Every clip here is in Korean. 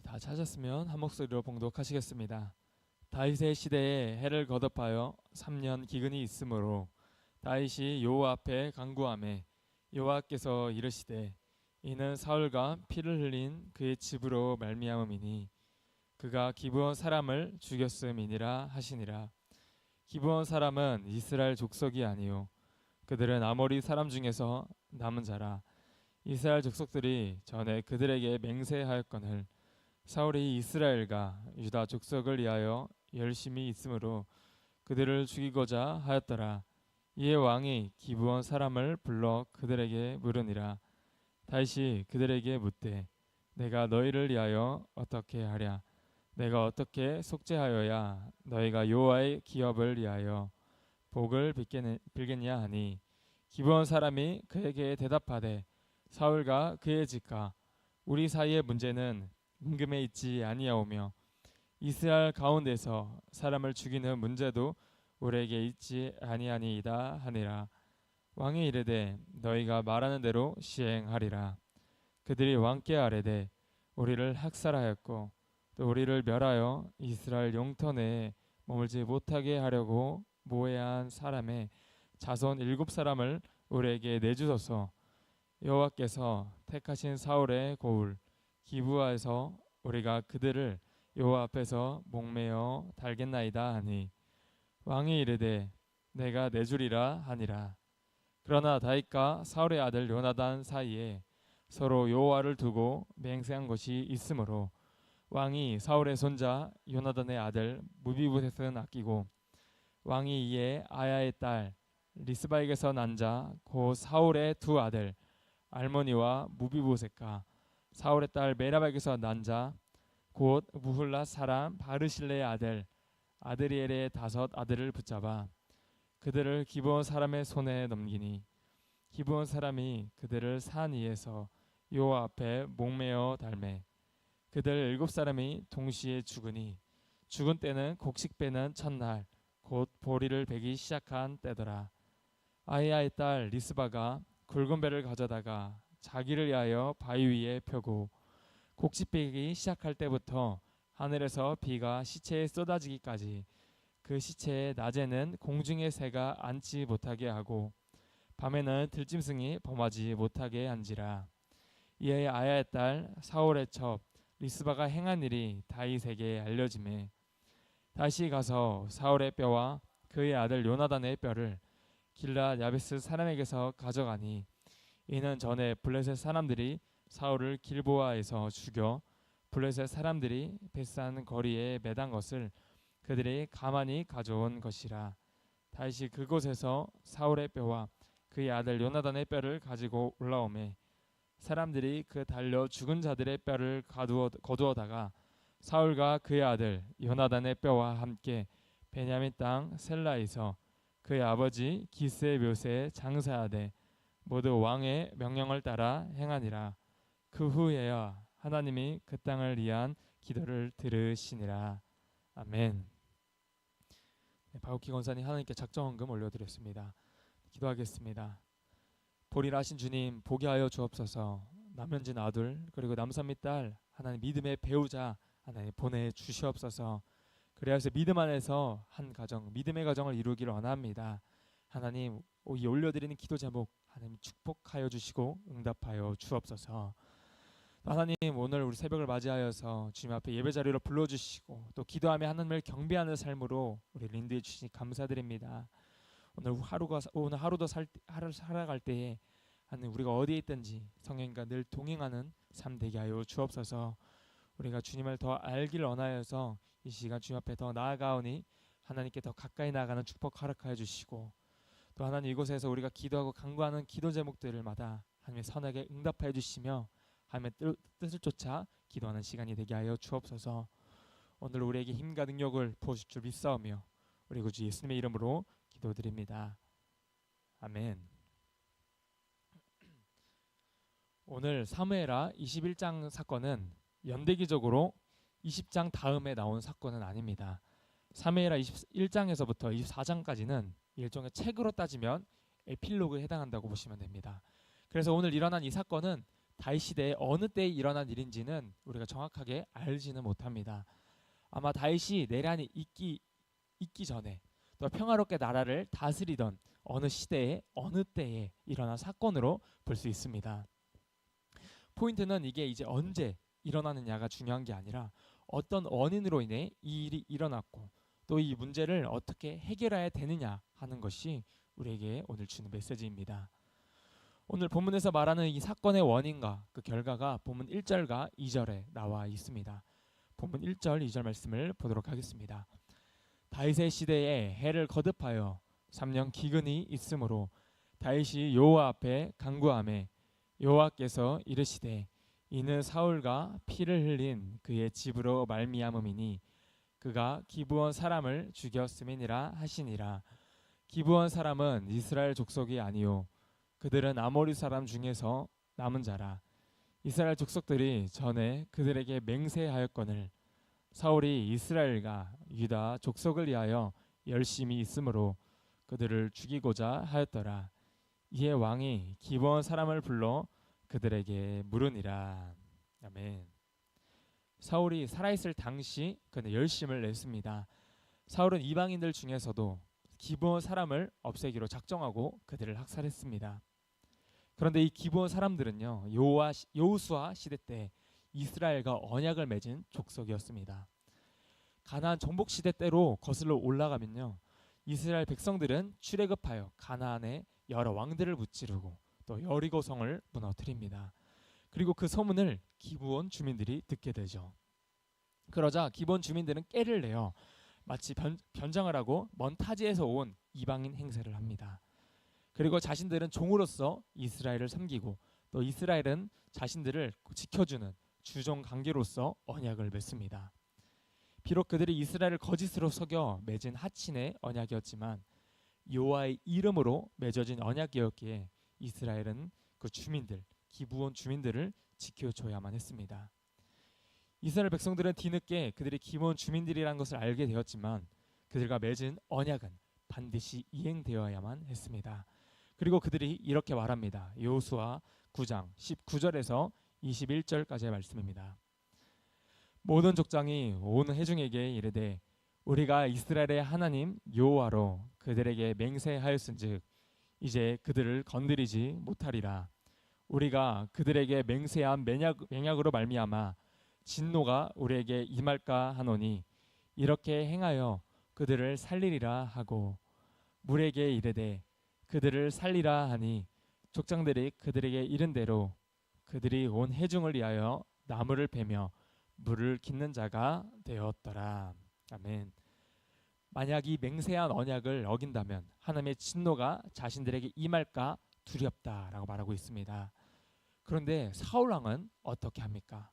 다 찾았으면 한 목소리로 봉독하시겠습니다. 다윗의 시대에 해를 거듭하여 3년 기근이 있으므로 다윗이 여호와 앞에 간구하매 여호와께서 이르시되 이는 사울과 피를 흘린 그의 집으로 말미암음이니 그가 기브온 사람을 죽였음이니라 하시니라. 기브온 사람은 이스라엘 족속이 아니요 그들은 아모리 사람 중에서 남은 자라. 이스라엘 족속들이 전에 그들에게 맹세하였거늘 사울이 이스라엘과 유다 족속을 위하여 열심히 있으므로 그들을 죽이고자 하였더라. 이에 왕이 기브온 사람을 불러 그들에게 물으니라. 다윗이 그들에게 묻되 내가 너희를 위하여 어떻게 하랴? 내가 어떻게 속죄하여야 너희가 여호와의 기업을 위하여 복을 빌겠냐 하니 기브온 사람이 그에게 대답하되 사울과 그의 집과 우리 사이의 문제는 임금에 있지 아니하오며 이스라엘 가운데서 사람을 죽이는 문제도 우리에게 있지 아니하니이다 하니라. 왕이 이르되 너희가 말하는 대로 시행하리라. 그들이 왕께 아뢰되 우리를 학살하였고 또 우리를 멸하여 이스라엘 영토 내에 머물지 못하게 하려고 모해한 사람의 자손 7사람을 우리에게 내주소서. 여호와께서 택하신 사울의 고을 기브아에서 우리가 그들을 여호와 앞에서 목매어 달겠나이다 하니 왕이 이르되 내가 내주리라 하니라. 그러나 다윗과 사울의 아들 요나단 사이에 서로 여호와를 두고 맹세한 것이 있으므로 왕이 사울의 손자 요나단의 아들 무비보셋은 아끼고 왕이 이에 아야의 딸 리스바에게서 난 자 곧 사울의 두 아들 알모니와 무비보셋과 사울의 딸 메라박에서 난 자 곧 무훌라 사람 바르실레의 아들 아드리엘의 5 아들을 붙잡아 그들을 기브온 사람의 손에 넘기니 기브온 사람이 그들을 산 위에서 여호와 앞에 목매어 달매 그들 7사람이 동시에 죽으니 죽은 때는 곡식 베는 첫날 곧 보리를 베기 시작한 때더라. 아이야의 딸 리스바가 굵은 배를 가져다가 자기를 위하여 바위 위에 펴고 곡식 베기 시작할 때부터 하늘에서 비가 시체에 쏟아지기까지 그 시체에 낮에는 공중의 새가 앉지 못하게 하고 밤에는 들짐승이 범하지 못하게 한지라. 이에 아야의 딸 사울의 첩 리스바가 행한 일이 다윗에게 알려지매 다시 가서 사울의 뼈와 그의 아들 요나단의 뼈를 길라 야베스 사람에게서 가져가니 이는 전에 블레셋 사람들이 사울을 길보아에서 죽여 블레셋 사람들이 베산 거리에 매단 것을 그들이 가만히 가져온 것이라. 다윗이 그곳에서 사울의 뼈와 그의 아들 요나단의 뼈를 가지고 올라오매 사람들이 그 달려 죽은 자들의 뼈를 거두어다가 사울과 그의 아들 요나단의 뼈와 함께 베냐민 땅 셀라에서 그의 아버지 기스의 묘새에 장사하되 모두 왕의 명령을 따라 행하니라. 그 후에야 하나님이 그 땅을 위한 기도를 들으시니라. 아멘. 네, 박욱희 권사님 하나님께 작정헌금 올려드렸습니다. 기도하겠습니다. 보리라신 주님 보게 하여 주옵소서. 남현진 아들 그리고 남선미 딸 하나님 믿음의 배우자 하나님 보내주시옵소서. 그래서 믿음 안에서 한 가정 믿음의 가정을 이루기를 원합니다. 하나님 이 올려드리는 기도 제목 하나님 축복하여 주시고 응답하여 주옵소서. 하나님 오늘 우리 새벽을 맞이하여서 주님 앞에 예배 자리로 불러주시고 또 기도하며 하나님을 경배하는 삶으로 우리 인도해 주시니 감사드립니다. 오늘 하루도 살아갈 때에 하나님 우리가 어디에 있든지 성령과 늘 동행하는 삶 되게 하여 주옵소서. 우리가 주님을 더 알기를 원하여서 이 시간 주님 앞에 더 나아가오니 하나님께 더 가까이 나아가는 축복 허락하여 주시고 또 하나님 이곳에서 우리가 기도하고 간구하는 기도 제목들마다 하나님의 선하게 응답하여 주시며 하나님의 뜻을 쫓아 기도하는 시간이 되게 하여 주옵소서. 오늘 우리에게 힘과 능력을 부어줄 줄 믿사오며 우리 구주 예수님의 이름으로 기도드립니다. 아멘. 오늘 사무엘하 21장 사건은 연대기적으로 20장 다음에 나온 사건은 아닙니다. 사무엘하 21장에서부터 24장까지는 일종의 책으로 따지면 에필로그에 해당한다고 보시면 됩니다. 그래서 오늘 일어난 이 사건은 다윗 시대에 어느 때에 일어난 일인지는 우리가 정확하게 알지는 못합니다. 아마 다윗이 내란이 있기 전에 또 평화롭게 나라를 다스리던 어느 시대에 어느 때에 일어난 사건으로 볼 수 있습니다. 포인트는 이게 이제 언제 일어나느냐가 중요한 게 아니라 어떤 원인으로 인해 이 일이 일어났고 또 이 문제를 어떻게 해결해야 되느냐 하는 것이 우리에게 오늘 주는 메시지입니다. 오늘 본문에서 말하는 이 사건의 원인과 그 결과가 본문 1절과 2절에 나와 있습니다. 본문 1절, 2절 말씀을 보도록 하겠습니다. 다윗의 시대에 해를 거듭하여 3년 기근이 있으므로 다윗이 여호와 앞에 간구하매 여호와께서 이르시되 이는 사울과 피를 흘린 그의 집으로 말미암음이니 그가 기브온 사람을 죽였음이니라 하시니라. 기브온 사람은 이스라엘 족속이 아니요 그들은 아모리 사람 중에서 남은 자라. 이스라엘 족속들이 전에 그들에게 맹세하였거늘 사울이 이스라엘과 유다 족속을 위하여 열심히 있으므로 그들을 죽이고자 하였더라. 이에 왕이 기브온 사람을 불러 그들에게 물으니라. 아멘. 사울이 살아있을 당시 그는 열심을 냈습니다. 사울은 이방인들 중에서도 기브온 사람을 없애기로 작정하고 그들을 학살했습니다. 그런데 이 기브온 사람들은요 여호수아 시대 때 이스라엘과 언약을 맺은 족속이었습니다. 가나안 정복 시대 때로 거슬러 올라가면요 이스라엘 백성들은 출애굽하여 가나안에 여러 왕들을 무찌르고 또 여리고성을 무너뜨립니다. 그리고 그 소문을 기브온 주민들이 듣게 되죠. 그러자 기브온 주민들은 깨를 내어 마치 변장을 하고 먼 타지에서 온 이방인 행세를 합니다. 그리고 자신들은 종으로서 이스라엘을 섬기고 또 이스라엘은 자신들을 지켜주는 주종 관계로서 언약을 맺습니다. 비록 그들이 이스라엘을 거짓으로 속여 맺은 하친의 언약이었지만 여호와의 이름으로 맺어진 언약이었기에 이스라엘은 그 주민들, 기브온 주민들을 지켜줘야만 했습니다. 이스라엘 백성들은 뒤늦게 그들이 기브온 주민들이라는 것을 알게 되었지만 그들과 맺은 언약은 반드시 이행되어야만 했습니다. 그리고 그들이 이렇게 말합니다. 여호수아 9장 19절에서 21절까지의 말씀입니다. 모든 족장이 온 회중에게 이르되 우리가 이스라엘의 하나님 여호와로 그들에게 맹세하였은즉 이제 그들을 건드리지 못하리라. 우리가 그들에게 맹세한 맹약으로 말미암아 진노가 우리에게 임할까 하노니 이렇게 행하여 그들을 살리리라 하고 물에게 이르되 그들을 살리라 하니 족장들이 그들에게 이른 대로 그들이 온 회중을 위하여 나무를 베며 물을 깃는 자가 되었더라. 아멘. 만약 이 맹세한 언약을 어긴다면 하나님의 진노가 자신들에게 임할까 두렵다라고 말하고 있습니다. 그런데 사울 왕은 어떻게 합니까?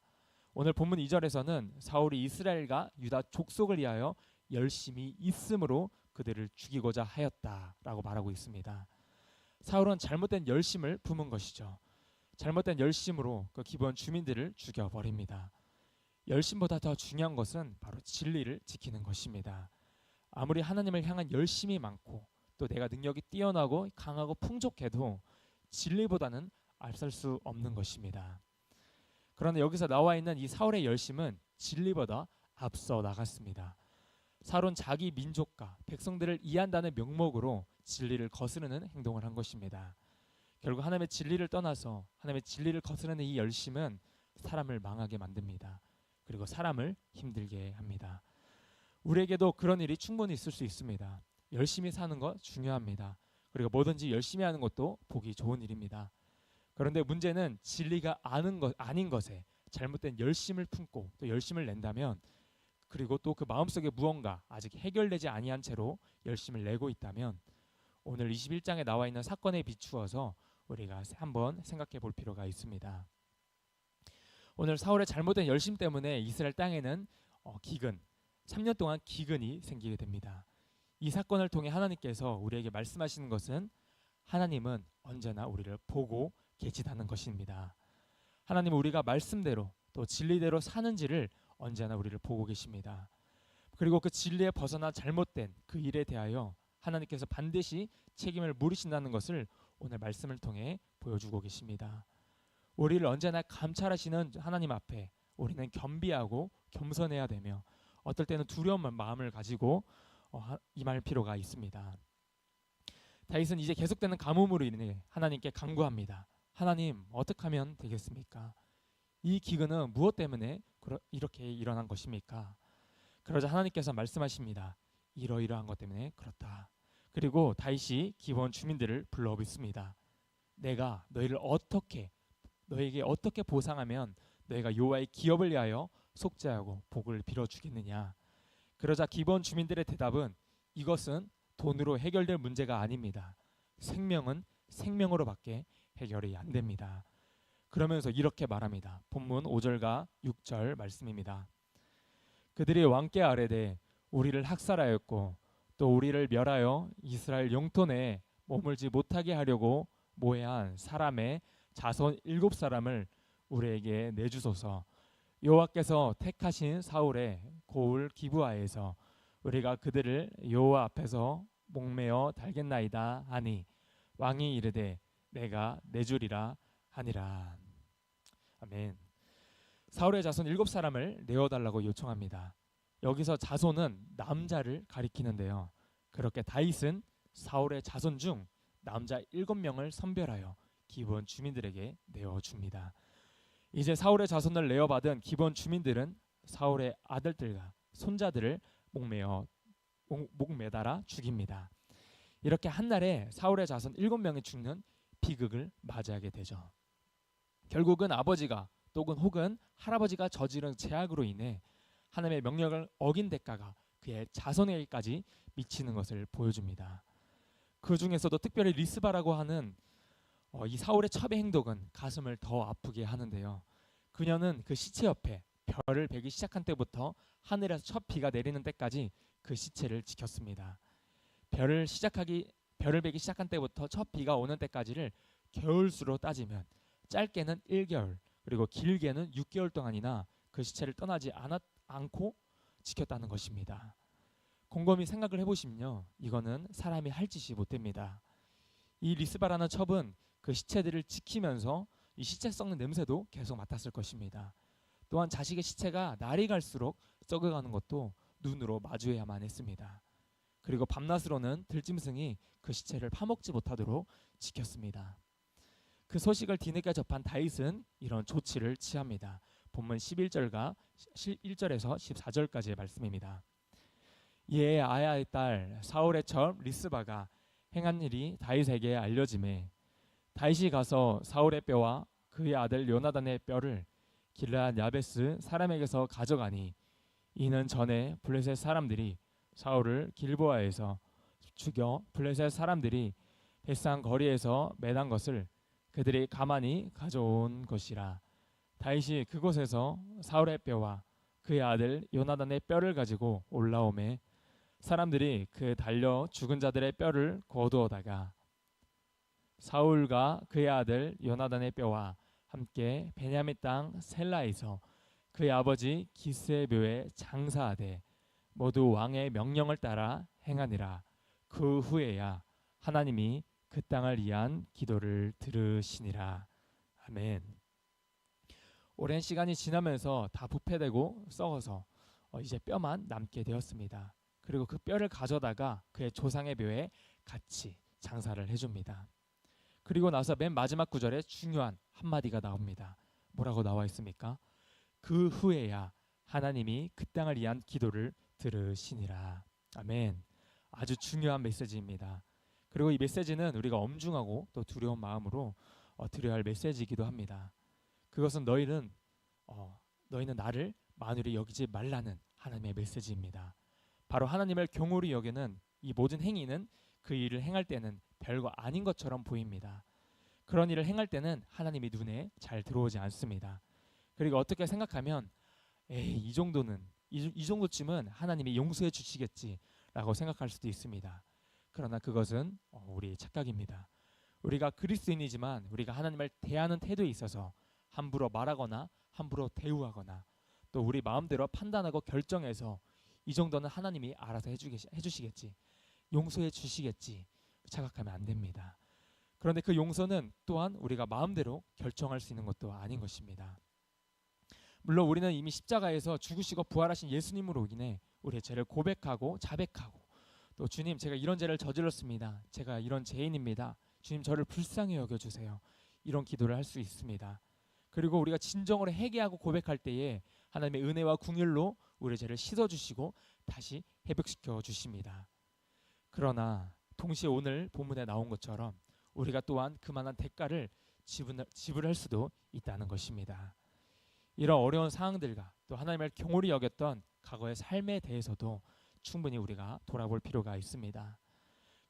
오늘 본문 2절에서는 사울이 이스라엘과 유다 족속을 위하여 열심히 있음으로 그들을 죽이고자 하였다라고 말하고 있습니다. 사울은 잘못된 열심을 품은 것이죠. 잘못된 열심으로 그 기브온 주민들을 죽여버립니다. 열심보다 더 중요한 것은 바로 진리를 지키는 것입니다. 아무리 하나님을 향한 열심이 많고 또 내가 능력이 뛰어나고 강하고 풍족해도 진리보다는 앞설 수 없는 것입니다. 그러나 여기서 나와 있는 이 사울의 열심은 진리보다 앞서 나갔습니다. 사울은 자기 민족과 백성들을 이해한다는 명목으로 진리를 거스르는 행동을 한 것입니다. 결국 하나님의 진리를 떠나서 하나님의 진리를 거스르는 이 열심은 사람을 망하게 만듭니다. 그리고 사람을 힘들게 합니다. 우리에게도 그런 일이 충분히 있을 수 있습니다. 열심히 사는 것 중요합니다. 그리고 뭐든지 열심히 하는 것도 보기 좋은 일입니다. 그런데 문제는 진리가 아닌 것에 잘못된 열심을 품고 또 열심을 낸다면 그리고 또 그 마음속에 무언가 아직 해결되지 아니한 채로 열심을 내고 있다면 오늘 21장에 나와 있는 사건에 비추어서 우리가 한번 생각해 볼 필요가 있습니다. 오늘 사울의 잘못된 열심 때문에 이스라엘 땅에는 기근, 3년 동안 기근이 생기게 됩니다. 이 사건을 통해 하나님께서 우리에게 말씀하시는 것은 하나님은 언제나 우리를 보고 계시다는 것입니다. 하나님은 우리가 말씀대로 또 진리대로 사는지를 언제나 우리를 보고 계십니다. 그리고 그 진리에 벗어나 잘못된 그 일에 대하여 하나님께서 반드시 책임을 물으신다는 것을 오늘 말씀을 통해 보여주고 계십니다. 우리를 언제나 감찰하시는 하나님 앞에 우리는 겸비하고 겸손해야 되며 어떨 때는 두려운 마음을 가지고 임할 필요가 있습니다. 다윗은 이제 계속되는 가뭄으로 인해 하나님께 간구합니다. 하나님, 어떻게 하면 되겠습니까? 이 기근은 무엇 때문에 이렇게 일어난 것입니까? 그러자 하나님께서 말씀하십니다. 이러이러한 것 때문에 그렇다. 그리고 다윗이 기브온 주민들을 불러 뵙습니다. 내가 너에게 어떻게 보상하면 너희가 여호와의 기업을 위하여 속죄하고 복을 빌어 주겠느냐? 그러자 기브온 주민들의 대답은 이것은 돈으로 해결될 문제가 아닙니다. 생명은 생명으로밖에 해결이 안 됩니다. 그러면서 이렇게 말합니다. 본문 5절과 6절 말씀입니다. 그들이 왕께 아뢰되 우리를 학살하였고 또 우리를 멸하여 이스라엘 영토 내에 머물지 못하게 하려고 모해한 사람의 자손 7사람을 우리에게 내주소서. 여호와께서 택하신 사울의 고을 기브아에서 우리가 그들을 여호와 앞에서 목매어 달겠나이다 하니 왕이 이르되 내가 내주리라 하니라. 아멘. 사울의 자손 7사람을 내어달라고 요청합니다. 여기서 자손은 남자를 가리키는데요. 그렇게 다윗은 사울의 자손 중 남자 7명을 선별하여 기브온 주민들에게 내어줍니다. 이제 사울의 자손을 내어받은 기브온 주민들은 사울의 아들들과 손자들을 목매달아 죽입니다. 이렇게 한날에 사울의 자손 7명이 죽는 비극을 맞이하게 되죠. 결국은 아버지가 혹은 할아버지가 저지른 죄악으로 인해 하나님의 명령을 어긴 대가가 그의 자손에게까지 미치는 것을 보여줍니다. 그 중에서도 특별히 리스바라고 하는 이 사울의 첩의 행동은 가슴을 더 아프게 하는데요. 그녀는 그 시체 옆에 별을 베기 시작한 때부터 하늘에서 첫 비가 내리는 때까지 그 시체를 지켰습니다. 별을 베기 시작한 때부터 첫 비가 오는 때까지를 겨울수로 따지면 짧게는 1개월 그리고 길게는 6개월 동안이나 그 시체를 떠나지 않고 지켰다는 것입니다. 곰곰이 생각을 해보시면요, 이거는 사람이 할 짓이 못 됩니다. 이 리스바라는 첩은 그 시체들을 지키면서 이 시체 썩는 냄새도 계속 맡았을 것입니다. 또한 자식의 시체가 날이 갈수록 썩어가는 것도 눈으로 마주해야만 했습니다. 그리고 밤낮으로는 들짐승이 그 시체를 파먹지 못하도록 지켰습니다. 그 소식을 뒤늦게 접한 다윗은 이런 조치를 취합니다. 본문 11절에서 14절까지의 말씀입니다. 이에 아야의 딸 사울의 첩 리스바가 행한 일이 다윗에게 알려지매 다윗이 가서 사울의 뼈와 그의 아들 요나단의 뼈를 길르앗 야베스 사람에게서 가져가니 이는 전에 블레셋 사람들이 사울을 길보아에서 죽여 블레셋 사람들이 벳산 거리에서 매단 것을 그들이 가만히 가져온 것이라. 다윗이 그곳에서 사울의 뼈와 그의 아들 요나단의 뼈를 가지고 올라오매 사람들이 그 달려 죽은 자들의 뼈를 거두어다가 사울과 그의 아들 요나단의 뼈와 함께 베냐민 땅 셀라에서 그의 아버지 기스의 묘에 장사하되 모두 왕의 명령을 따라 행하니라. 그 후에야 하나님이 그 땅을 위한 기도를 들으시니라. 아멘. 오랜 시간이 지나면서 다 부패되고 썩어서 이제 뼈만 남게 되었습니다. 그리고 그 뼈를 가져다가 그의 조상의 묘에 같이 장사를 해줍니다. 그리고 나서 맨 마지막 구절에 중요한 한마디가 나옵니다. 뭐라고 나와 있습니까? 그 후에야 하나님이 그 땅을 위한 기도를 들으시니라. 아멘. 아주 중요한 메시지입니다. 그리고 이 메시지는 우리가 엄중하고 또 두려운 마음으로 드려야 할 메시지이기도 합니다. 그것은 너희는 나를 만유리 여기지 말라는 하나님의 메시지입니다. 바로 하나님을 경홀히 여기는 이 모든 행위는 그 일을 행할 때는 별거 아닌 것처럼 보입니다. 그런 일을 행할 때는 하나님이 눈에 잘 들어오지 않습니다. 그리고 어떻게 생각하면 이 정도쯤은 하나님이 용서해 주시겠지라고 생각할 수도 있습니다. 그러나 그것은 우리의 착각입니다. 우리가 그리스도인이지만 우리가 하나님을 대하는 태도에 있어서 함부로 말하거나 함부로 대우하거나 또 우리 마음대로 판단하고 결정해서 이 정도는 하나님이 알아서 해주시겠지, 용서해 주시겠지 착각하면 안 됩니다. 그런데 그 용서는 또한 우리가 마음대로 결정할 수 있는 것도 아닌 것입니다. 물론 우리는 이미 십자가에서 죽으시고 부활하신 예수님으로 인해 우리의 죄를 고백하고 자백하고, 또 주님, 제가 이런 죄를 저질렀습니다. 제가 이런 죄인입니다. 주님, 저를 불쌍히 여겨주세요. 이런 기도를 할 수 있습니다. 그리고 우리가 진정으로 회개하고 고백할 때에 하나님의 은혜와 긍휼로 우리의 죄를 씻어주시고 다시 회복시켜 주십니다. 그러나 동시에 오늘 본문에 나온 것처럼 우리가 또한 그만한 대가를 지불할 수도 있다는 것입니다. 이런 어려운 상황들과 또 하나님을 경홀히 여겼던 과거의 삶에 대해서도 충분히 우리가 돌아볼 필요가 있습니다.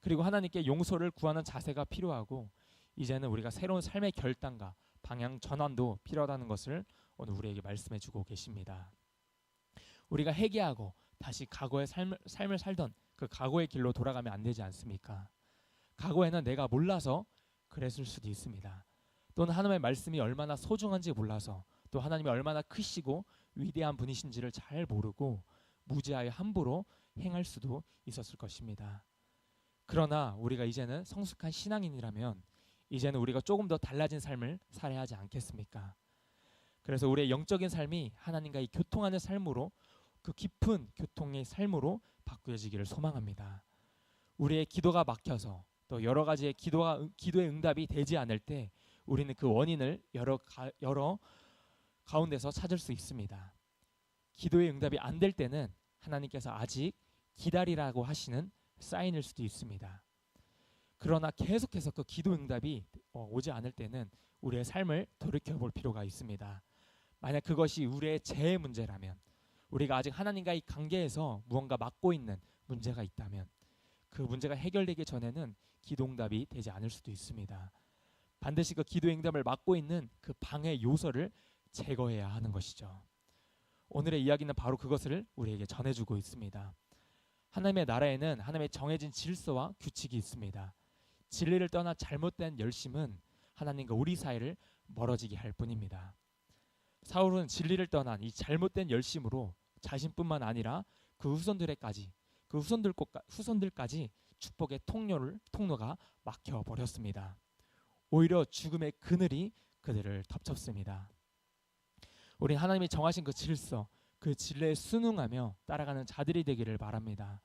그리고 하나님께 용서를 구하는 자세가 필요하고, 이제는 우리가 새로운 삶의 결단과 방향 전환도 필요하다는 것을 오늘 우리에게 말씀해 주고 계십니다. 우리가 회개하고 다시 과거의 삶을 살던 그 과거의 길로 돌아가면 안 되지 않습니까? 과거에는 내가 몰라서 그랬을 수도 있습니다. 또는 하나님의 말씀이 얼마나 소중한지 몰라서, 또 하나님이 얼마나 크시고 위대한 분이신지를 잘 모르고 무지하게 함부로 행할 수도 있었을 것입니다. 그러나 우리가 이제는 성숙한 신앙인이라면 이제는 우리가 조금 더 달라진 삶을 살아야 하지 않겠습니까? 그래서 우리의 영적인 삶이 하나님과의 교통하는 삶으로, 그 깊은 교통의 삶으로 바꾸어지기를 소망합니다. 우리의 기도가 막혀서 또 여러 가지의 기도의 응답이 되지 않을 때 우리는 그 원인을 여러 가운데서 찾을 수 있습니다. 기도의 응답이 안 될 때는 하나님께서 아직 기다리라고 하시는 사인일 수도 있습니다. 그러나 계속해서 그 기도 응답이 오지 않을 때는 우리의 삶을 돌이켜볼 필요가 있습니다. 만약 그것이 우리의 죄의 문제라면, 우리가 아직 하나님과의 관계에서 무언가 막고 있는 문제가 있다면 그 문제가 해결되기 전에는 기도 응답이 되지 않을 수도 있습니다. 반드시 그 기도 응답을 막고 있는 그 방해 요소를 제거해야 하는 것이죠. 오늘의 이야기는 바로 그것을 우리에게 전해주고 있습니다. 하나님의 나라에는 하나님의 정해진 질서와 규칙이 있습니다. 진리를 떠나 잘못된 열심은 하나님과 우리 사이를 멀어지게 할 뿐입니다. 사울은 진리를 떠난 이 잘못된 열심으로 자신뿐만 아니라 그 후손들까지 축복의 통로가 막혀 버렸습니다. 오히려 죽음의 그늘이 그들을 덮쳤습니다. 우리 하나님이 정하신 그 질서, 그 진리에 순응하며 따라가는 자들이 되기를 바랍니다.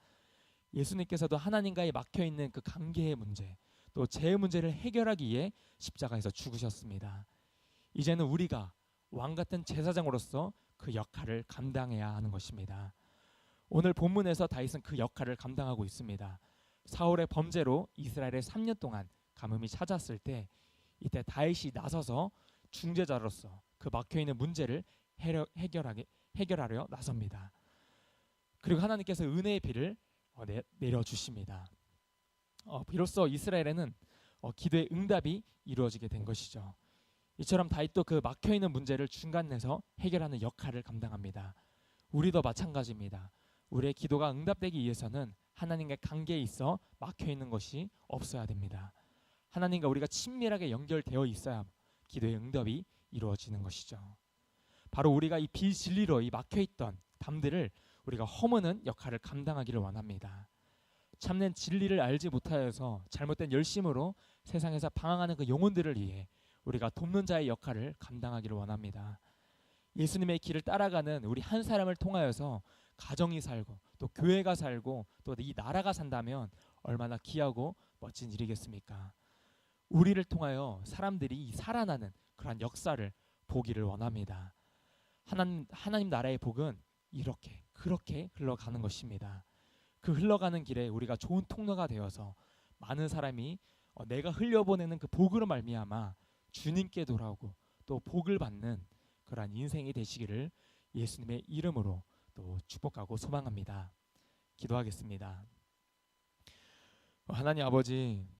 예수님께서도 하나님과의 막혀있는 그 관계의 문제, 또 죄의 문제를 해결하기 위해 십자가에서 죽으셨습니다. 이제는 우리가 왕같은 제사장으로서 그 역할을 감당해야 하는 것입니다. 오늘 본문에서 다윗은 그 역할을 감당하고 있습니다. 사울의 범죄로 이스라엘에 3년 동안 가뭄이 찾았을 때 이때 다윗이 나서서 중재자로서 그 막혀있는 문제를 해결하려 나섭니다. 그리고 하나님께서 은혜의 비를 내려주십니다. 비로소 이스라엘에는 기도의 응답이 이루어지게 된 것이죠. 이처럼 다윗도 그 막혀있는 문제를 중간에서 해결하는 역할을 감당합니다. 우리도 마찬가지입니다. 우리의 기도가 응답되기 위해서는 하나님과의 관계에 있어 막혀있는 것이 없어야 됩니다. 하나님과 우리가 친밀하게 연결되어 있어야 기도의 응답이 이루어지는 것이죠. 바로 우리가 이 비진리로 이 막혀있던 담들을 우리가 허무는 역할을 감당하기를 원합니다. 참된 진리를 알지 못하여서 잘못된 열심으로 세상에서 방황하는 그 영혼들을 위해 우리가 돕는 자의 역할을 감당하기를 원합니다. 예수님의 길을 따라가는 우리 한 사람을 통하여서 가정이 살고 또 교회가 살고 또 이 나라가 산다면 얼마나 귀하고 멋진 일이겠습니까? 우리를 통하여 사람들이 살아나는 그러한 역사를 보기를 원합니다. 하나님 나라의 복은 그렇게 흘러가는 것입니다. 그 흘러가는 길에 우리가 좋은 통로가 되어서 많은 사람이 내가 흘려보내는 그 복으로 말미암아 주님께 돌아오고 또 복을 받는 그러한 인생이 되시기를 예수님의 이름으로 또 축복하고 소망합니다. 기도하겠습니다. 하나님 아버지,